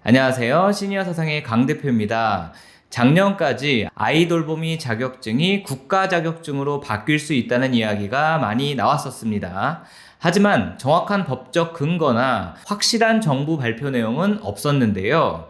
안녕하세요. 시니어 사상의 강 대표입니다. 작년까지 아이돌봄이 자격증이 국가 자격증으로 바뀔 수 있다는 이야기가 많이 나왔었습니다. 하지만 정확한 법적 근거나 확실한 정부 발표 내용은 없었는데요.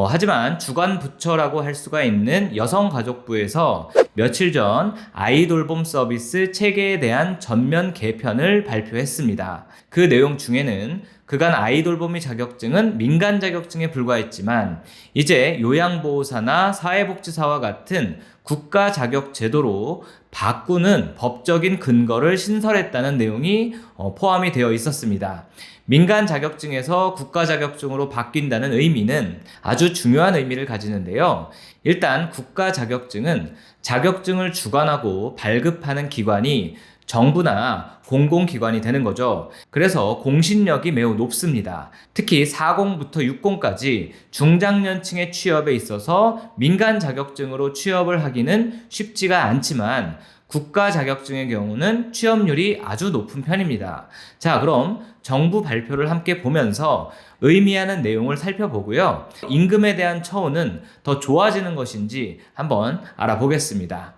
하지만 주관 부처라고 할 수가 있는 여성가족부에서 며칠 전 아이돌봄 서비스 체계에 대한 전면 개편을 발표했습니다. 그 내용 중에는 그간 아이돌봄이 자격증은 민간 자격증에 불과했지만 이제 요양보호사나 사회복지사와 같은 국가 자격 제도로 바꾸는 법적인 근거를 신설했다는 내용이 포함이 되어 있었습니다. 민간 자격증에서 국가 자격증으로 바뀐다는 의미는 아주 중요한 의미를 가지는데요. 일단 국가 자격증은 자격증을 주관하고 발급하는 기관이 정부나 공공기관이 되는 거죠. 그래서 공신력이 매우 높습니다. 특히 40부터 60까지 중장년층의 취업에 있어서 민간 자격증으로 취업을 하기는 쉽지가 않지만 국가 자격증의 경우는 취업률이 아주 높은 편입니다. 자, 그럼 정부 발표를 함께 보면서 의미하는 내용을 살펴보고요. 임금에 대한 처우는 더 좋아지는 것인지 한번 알아보겠습니다.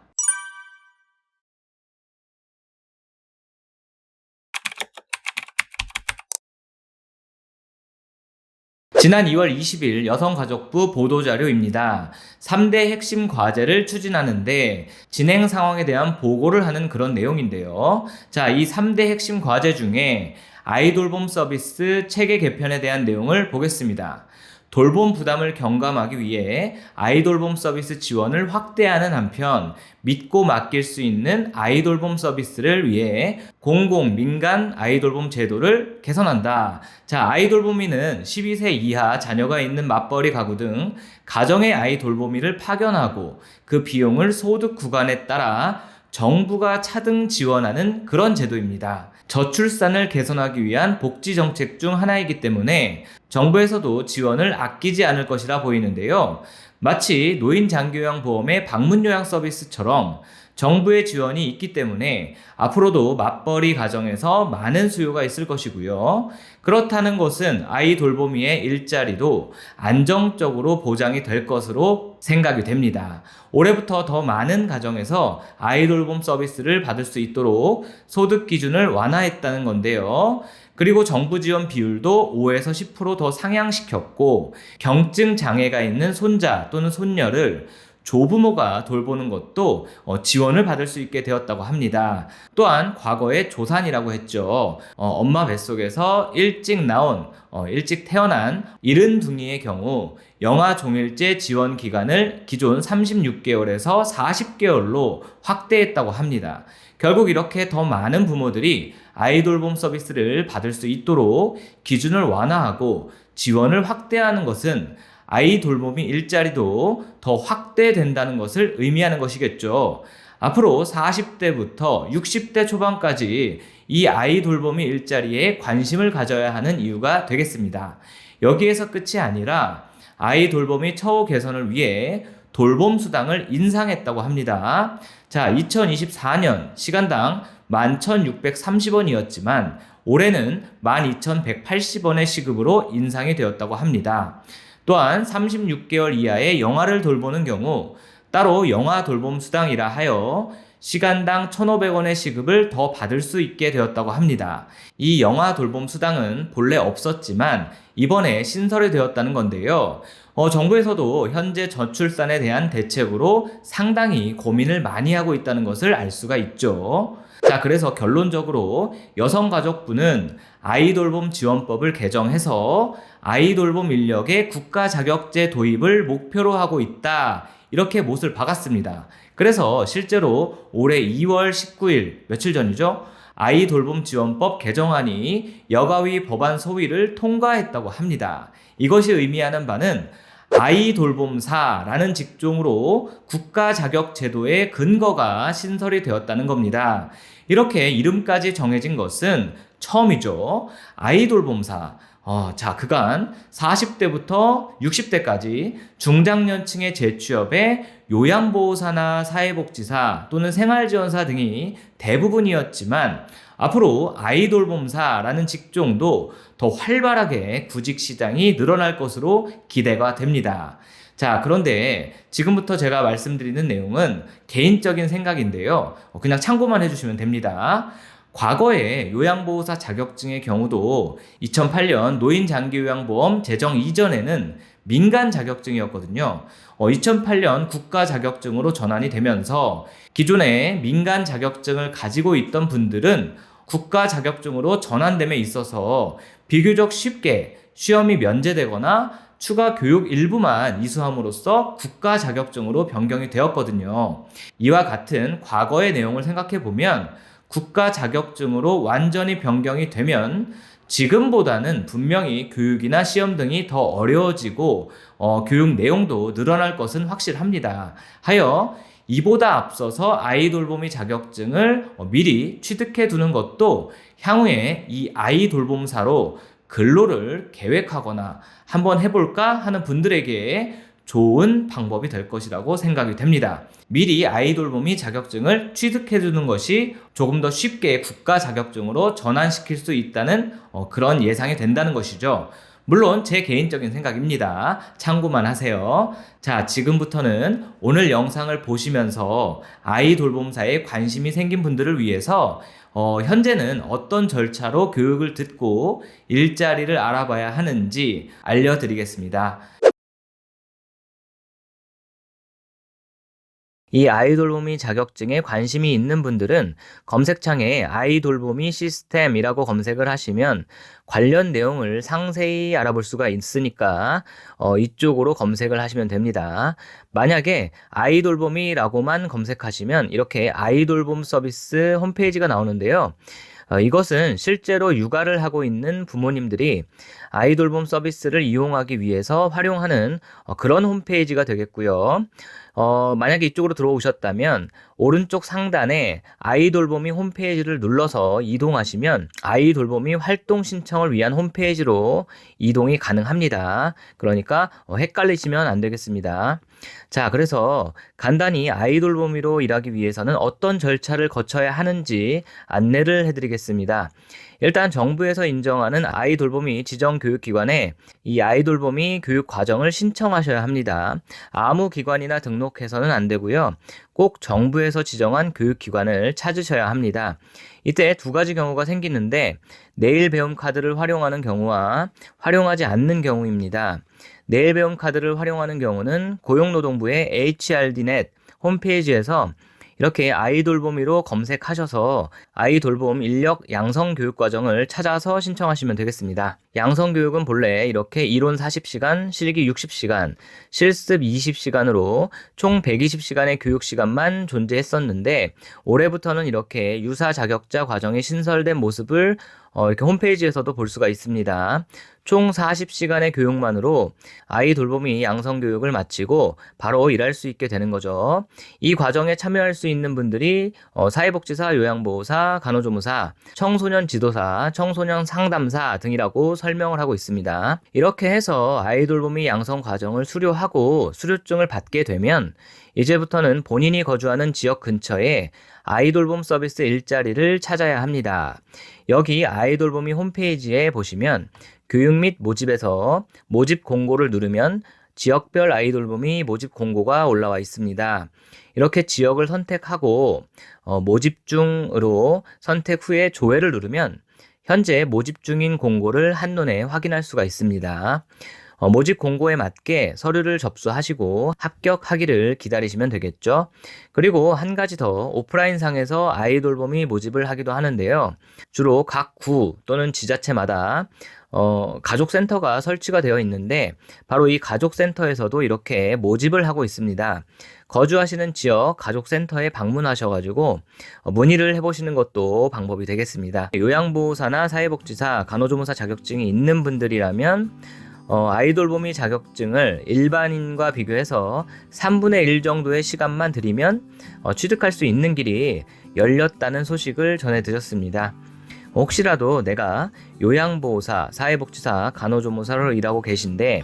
지난 2월 20일 여성가족부 보도자료입니다. 3대 핵심 과제를 추진하는데 진행 상황에 대한 보고를 하는 그런 내용인데요. 자, 이 3대 핵심 과제 중에 아이돌봄 서비스 체계 개편에 대한 내용을 보겠습니다. 돌봄 부담을 경감하기 위해 아이돌봄 서비스 지원을 확대하는 한편 믿고 맡길 수 있는 아이돌봄 서비스를 위해 공공, 민간 아이돌봄 제도를 개선한다. 자, 아이돌봄이는 12세 이하 자녀가 있는 맞벌이 가구 등 가정의 아이돌봄이를 파견하고 그 비용을 소득 구간에 따라 정부가 차등 지원하는 그런 제도입니다. 저출산을 개선하기 위한 복지 정책 중 하나이기 때문에 정부에서도 지원을 아끼지 않을 것이라 보이는데요. 마치 노인장기요양보험의 방문요양 서비스처럼 정부의 지원이 있기 때문에 앞으로도 맞벌이 가정에서 많은 수요가 있을 것이고요. 그렇다는 것은 아이 돌보미의 일자리도 안정적으로 보장이 될 것으로 생각이 됩니다. 올해부터 더 많은 가정에서 아이 돌봄 서비스를 받을 수 있도록 소득 기준을 완화했다는 건데요. 그리고 정부 지원 비율도 5에서 10%더 상향시켰고 경증 장애가 있는 손자 또는 손녀를 조부모가 돌보는 것도 지원을 받을 수 있게 되었다고 합니다. 또한 과거에 조산이라고 했죠. 엄마 뱃속에서 일찍 나온 일찍 태어난 이른둥이의 경우 영아 종일제 지원 기간을 기존 36개월에서 40개월로 확대했다고 합니다. 결국 이렇게 더 많은 부모들이 아이돌봄 서비스를 받을 수 있도록 기준을 완화하고 지원을 확대하는 것은 아이 돌봄이 일자리도 더 확대된다는 것을 의미하는 것이겠죠. 앞으로 40대부터 60대 초반까지 이 아이 돌봄이 일자리에 관심을 가져야 하는 이유가 되겠습니다. 여기에서 끝이 아니라 아이 돌봄이 처우 개선을 위해 돌봄 수당을 인상했다고 합니다. 자, 2024년 시간당 11,630원이었지만 올해는 12,180원의 시급으로 인상이 되었다고 합니다. 또한 36개월 이하의 영아를 돌보는 경우 따로 영아 돌봄 수당이라 하여 시간당 1,500원의 시급을 더 받을 수 있게 되었다고 합니다. 이 영아 돌봄 수당은 본래 없었지만 이번에 신설이 되었다는 건데요. 정부에서도 현재 저출산에 대한 대책으로 상당히 고민을 많이 하고 있다는 것을 알 수가 있죠. 자, 그래서 결론적으로 여성가족부는 아이돌봄 지원법을 개정해서 아이돌봄 인력의 국가 자격제 도입을 목표로 하고 있다. 이렇게 못을 박았습니다. 그래서 실제로 올해 2월 19일 며칠 전이죠. 아이돌봄 지원법 개정안이 여가위 법안 소위를 통과했다고 합니다. 이것이 의미하는 바는 아이돌봄사라는 직종으로 국가 자격 제도의 근거가 신설이 되었다는 겁니다. 이렇게 이름까지 정해진 것은 처음이죠. 아이돌봄사. 자, 그간 40대부터 60대까지 중장년층의 재취업에 요양보호사나 사회복지사 또는 생활지원사 등이 대부분이었지만 앞으로 아이돌봄사라는 직종도 더 활발하게 구직 시장이 늘어날 것으로 기대가 됩니다. 자, 그런데 지금부터 제가 말씀드리는 내용은 개인적인 생각인데요. 그냥 참고만 해주시면 됩니다. 과거에 요양보호사 자격증의 경우도 2008년 노인장기요양보험 제정 이전에는 민간 자격증이었거든요. 2008년 국가 자격증으로 전환이 되면서 기존에 민간 자격증을 가지고 있던 분들은 국가 자격증으로 전환됨에 있어서 비교적 쉽게 시험이 면제되거나 추가 교육 일부만 이수함으로써 국가 자격증으로 변경이 되었거든요. 이와 같은 과거의 내용을 생각해 보면 국가 자격증으로 완전히 변경이 되면 지금보다는 분명히 교육이나 시험 등이 더 어려워지고 교육 내용도 늘어날 것은 확실합니다. 하여 이보다 앞서서 아이돌보미 자격증을 미리 취득해 두는 것도 향후에 이 아이돌봄사로 근로를 계획하거나 한번 해볼까 하는 분들에게 좋은 방법이 될 것이라고 생각이 됩니다. 미리 아이돌보미 자격증을 취득해 두는 것이 조금 더 쉽게 국가 자격증으로 전환시킬 수 있다는 그런 예상이 된다는 것이죠. 물론 제 개인적인 생각입니다. 참고만 하세요. 자, 지금부터는 오늘 영상을 보시면서 아이돌봄사에 관심이 생긴 분들을 위해서 현재는 어떤 절차로 교육을 듣고 일자리를 알아봐야 하는지 알려드리겠습니다. 이 아이돌보미 자격증에 관심이 있는 분들은 검색창에 아이돌보미 시스템이라고 검색을 하시면 관련 내용을 상세히 알아볼 수가 있으니까 이쪽으로 검색을 하시면 됩니다. 만약에 아이돌보미라고만 검색하시면 이렇게 아이돌봄 서비스 홈페이지가 나오는데요. 이것은 실제로 육아를 하고 있는 부모님들이 아이돌봄 서비스를 이용하기 위해서 활용하는 그런 홈페이지가 되겠고요. 만약에 이쪽으로 들어오셨다면 오른쪽 상단에 아이돌보미 홈페이지를 눌러서 이동하시면 아이돌보미 활동 신청을 위한 홈페이지로 이동이 가능합니다. 그러니까 헷갈리시면 안 되겠습니다. 자, 그래서 간단히 아이돌보미로 일하기 위해서는 어떤 절차를 거쳐야 하는지 안내를 해드리겠습니다. 일단 정부에서 인정하는 아이돌보미 지정교육기관에 이 아이돌보미 교육과정을 신청하셔야 합니다. 아무 기관이나 등록해서는 안 되고요. 꼭 정부에서 지정한 교육기관을 찾으셔야 합니다. 이때 두 가지 경우가 생기는데 내일 배움 카드를 활용하는 경우와 활용하지 않는 경우입니다. 내일 배움 카드를 활용하는 경우는 고용노동부의 HRDnet 홈페이지에서 이렇게 아이돌보미로 검색하셔서 아이돌봄 인력 양성교육과정을 찾아서 신청하시면 되겠습니다. 양성교육은 본래 이렇게 이론 40시간, 실기 60시간, 실습 20시간으로 총 120시간의 교육시간만 존재했었는데 올해부터는 이렇게 유사 자격자 과정이 신설된 모습을 이렇게 홈페이지에서도 볼 수가 있습니다. 총 40시간의 교육만으로 아이돌보미 양성교육을 마치고 바로 일할 수 있게 되는 거죠. 이 과정에 참여할 수 있는 분들이 사회복지사, 요양보호사, 간호조무사, 청소년 지도사, 청소년 상담사 등이라고 설명을 하고 있습니다. 이렇게 해서 아이돌보미 양성 과정을 수료하고 수료증을 받게 되면 이제부터는 본인이 거주하는 지역 근처에 아이돌봄 서비스 일자리를 찾아야 합니다. 여기 아이돌보미 홈페이지에 보시면 교육 및 모집에서 모집 공고를 누르면 지역별 아이돌보미 모집 공고가 올라와 있습니다. 이렇게 지역을 선택하고 모집 중으로 선택 후에 조회를 누르면 현재 모집 중인 공고를 한눈에 확인할 수가 있습니다. 모집 공고에 맞게 서류를 접수하시고 합격하기를 기다리시면 되겠죠. 그리고 한 가지 더 오프라인 상에서 아이돌보미 모집을 하기도 하는데요. 주로 각 구 또는 지자체마다 가족센터가 설치가 되어 있는데 바로 이 가족센터에서도 이렇게 모집을 하고 있습니다. 거주하시는 지역 가족센터에 방문하셔가지고 문의를 해보시는 것도 방법이 되겠습니다. 요양보호사나 사회복지사, 간호조무사 자격증이 있는 분들이라면 아이돌보미 자격증을 일반인과 비교해서 3분의 1 정도의 시간만 들이면 취득할 수 있는 길이 열렸다는 소식을 전해드렸습니다. 혹시라도 내가 요양보호사, 사회복지사, 간호조무사로 일하고 계신데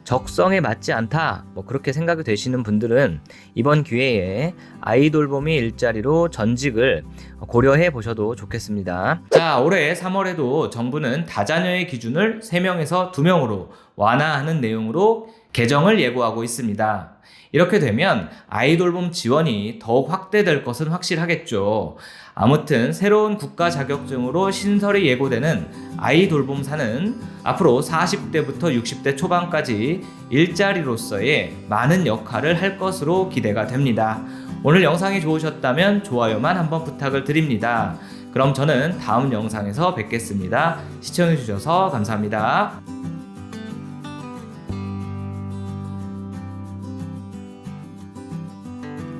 적성에 맞지 않다, 그렇게 생각이 되시는 분들은 이번 기회에 아이돌봄이 일자리로 전직을 고려해 보셔도 좋겠습니다. 자, 올해 3월에도 정부는 다자녀의 기준을 3명에서 2명으로 완화하는 내용으로 개정을 예고하고 있습니다. 이렇게 되면 아이돌봄 지원이 더욱 확대될 것은 확실하겠죠. 아무튼 새로운 국가 자격증으로 신설이 예고되는 아이돌봄사는 앞으로 40대부터 60대 초반까지 일자리로서의 많은 역할을 할 것으로 기대가 됩니다. 오늘 영상이 좋으셨다면 좋아요만 한번 부탁을 드립니다. 그럼 저는 다음 영상에서 뵙겠습니다. 시청해주셔서 감사합니다.